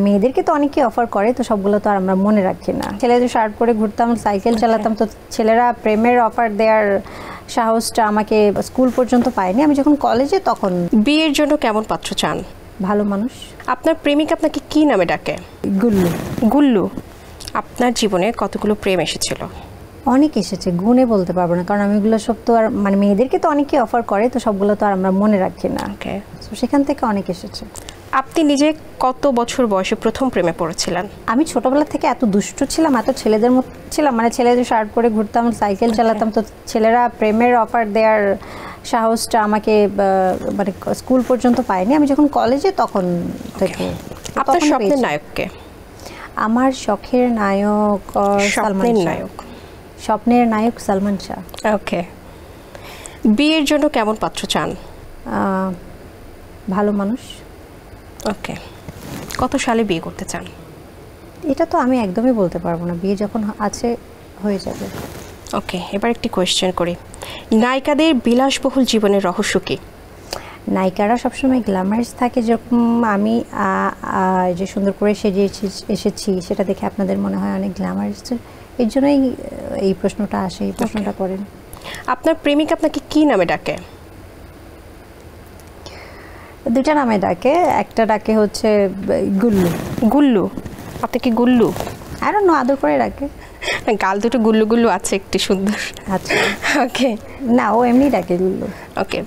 মেয়েদেরকে তো অনেকেই অফার করে, তো সবগুলো তো আর আমরা মনে রাখি না। ছেলেদের শার্ট পরে ঘুরতাম, সাইকেল চালাতাম, তো ছেলেরা প্রেমের অফার দেওয়ার সাহসটা আমাকে স্কুল পর্যন্ত পায়নি। আমি যখন কলেজে তখন। বিয়ের জন্য কেমন পাত্র চান? ভালো মানুষ। আপনার প্রেমিক আপনাকে কি নামে ডাকে? গুল্লু। গুল্লু। আপনার জীবনে কতগুলো প্রেম এসেছিল? অনেক এসেছে, গুণে বলতে পারবো না, কারণ আমি এগুলো সব তো আর মেয়েদেরকে তো অনেকেই অফার করে, তো সবগুলো তো আর আমরা মনে রাখি না। ওকে, তো সেখান থেকে অনেক এসেছে। আপনি নিজে কত বছর বয়সে প্রথম প্রেমে পড়েছিলেন? আমি ছোটবেলা থেকে এত দুষ্ট ছিলাম, এত ছেলেদের মতো ছিলাম, ছেলেদের শার্ট পরে ঘুরতাম, সাইকেল চালাতাম, তো ছেলেরা প্রেমের অফার দেওয়ার সাহসটা আমাকে স্কুল পর্যন্ত পায়নি। আমি যখন কলেজে তখন থেকে। আপনার স্বপ্নের নায়ককে? আমার শখের নায়ক সালমান শাহ। স্বপ্নের নায়ক সালমান শাহ। ওকে, বিয়ের জন্য কেমন পাত্র চান? ভালো মানুষ। ওকে, কত সালে বিয়ে করতে চান? এটা তো আমি একদমই বলতে পারবো না, বিয়ে যখন আছে হয়ে যাবে। ওকে, এবার একটি কোয়েশ্চেন করি, নায়িকাদের বিলাসবহুল জীবনের রহস্য কি? নায়িকারা সবসময় গ্ল্যামারাস থাকে, যেরকম আমি যে সুন্দর করে সেজে এসেছি সেটা দেখে আপনাদের মনে হয় অনেক গ্ল্যামারাস, এর জন্যই এই প্রশ্নটা আসে, এই প্রশ্নটা করেন। আপনার প্রেমিক আপনাকে কি নামে ডাকে? দুটা নামে ডাকে, একটা ডাকে হচ্ছে গুল্লু। গুল্লু? আপনি কি গুল্লু? আর অন্য আদর করে ডাকে। গাল দুটো গুল্লু গুল্লু আছে, একটি সুন্দর। আচ্ছা, ওকে। না, ও এমনি ডাকে গুল্লু। ওকে,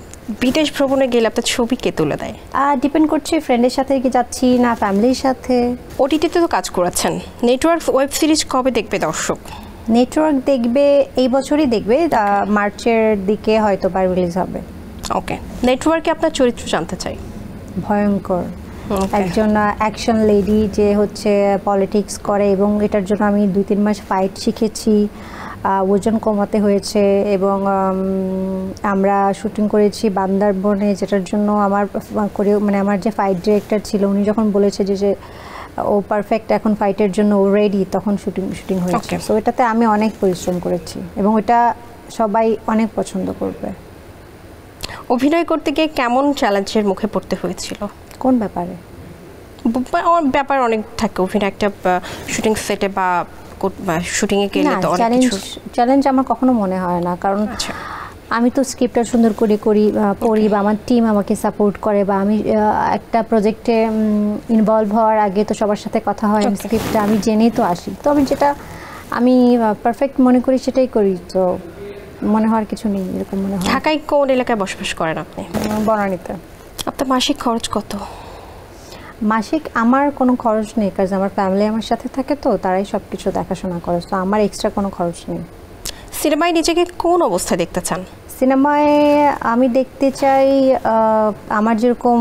বিদেশ ভ্রমণে গেলে আপনার ছবি কে তুলে দেয়? ডিপেন্ড করছে ফ্রেন্ডের সাথে কি যাচ্ছি না ফ্যামিলির সাথে। ওটিটিতে তো কাজ করেছেন, নেটওয়ার্ক ওয়েব সিরিজ কবে দেখবে দর্শক? নেটওয়ার্ক দেখবে এই বছরই দেখবে, মার্চের দিকে হয়তো বা রিলিজ হবে। ওকে, নেটওয়ার্কে আপনার চরিত্র জানতে চাই। ভয়ঙ্কর একজন অ্যাকশন লেডি, যে হচ্ছে পলিটিক্স করে, এবং এটার জন্য আমি 2-3 মাস ফাইট শিখেছি, ওজন কমাতে হয়েছে, এবং আমরা শুটিং করেছি বান্দরবনে, যেটার জন্য আমার আমার যে ফাইট ডিরেক্টর ছিল উনি যখন বলেছে যে ও পারফেক্ট এখন ফাইটের জন্য, ও রেডি, তখন শুটিং হয়েছে। তো এটাতে আমি অনেক পরিশ্রম করেছি এবং এটা সবাই অনেক পছন্দ করবে। অভিনয় করতে গিয়ে কেমন চ্যালেঞ্জের মুখে পড়তে হয়েছিল? কোন ব্যাপারে? ব্যাপার অনেক থাকে, অভিনয় একটা শুটিং সেটে বা শুটিংয়ে গেলে তো অনেক কিছু। চ্যালেঞ্জ আমার কখনো মনে হয় না, কারণ আমি তো স্ক্রিপ্টটা সুন্দর করে পড়ি, বা আমার টিম আমাকে সাপোর্ট করে, বা আমি একটা প্রজেক্টে ইনভলভ হওয়ার আগে তো সবার সাথে কথা হয়, স্ক্রিপ্টটা আমি জেনেই তো আসি, তো আমি যেটা আমি পারফেক্ট মনে করি সেটাই করি, তো মনে হওয়ার কিছু নেই এরকম মনে হয়। ঢাকায় কোন এলাকায় বসবাস করেন আপনি? বনানীতে। আপনার মাসিক খরচ কত? মাসিক আমার কোনো খরচ নেই, কারণ আমার ফ্যামিলি আমার সাথে থাকে, তো তারাই সব কিছু দেখাশোনা করে, তো আমার এক্সট্রা কোনো খরচ নেই। সিনেমায় নিজেকে কোন অবস্থায় দেখতে চান? সিনেমায় আমি দেখতে চাই আমার যেরকম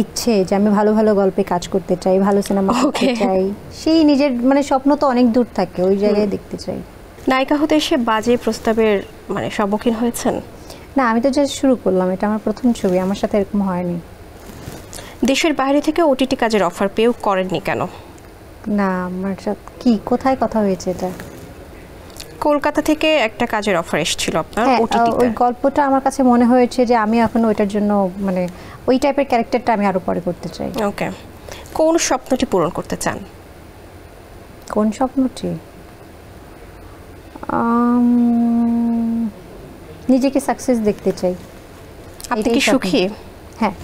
ইচ্ছে, যে আমি ভালো ভালো গল্পে কাজ করতে চাই, ভালো সিনেমা করতে চাই, সেই নিজের স্বপ্ন তো অনেক দূর থাকে, ওই জায়গায় দেখতে চাই। নায়িকা হতে এসে বাজে প্রস্তাবের সম্মুখীন হয়েছেন? না, আমি তো জাস্ট শুরু করলাম, এটা আমার প্রথম ছবি, আমার সাথে এরকম হয়নি। দেশের বাইরে থেকে ওটিটি কাজের অফার পেয়েও করেননি কেন? না, আমার সাথে কোথায় কথা হয়েছে এটা? কলকাতা থেকে একটা কাজের অফার এসেছিল আপনার ওটিটিতে। ওই গল্পটা আমার কাছে মনে হয়েছে যে আমি এখন ওইটার জন্য ওই টাইপের ক্যারেক্টারটা আমি আরো পরে করতে চাই। ওকে, কোন স্বপ্নটি পূরণ করতে চান? কোন স্বপ্নটি? নিজেকে সাকসেস দেখতে চাই। আপনি কি সুখী? হ্যাঁ।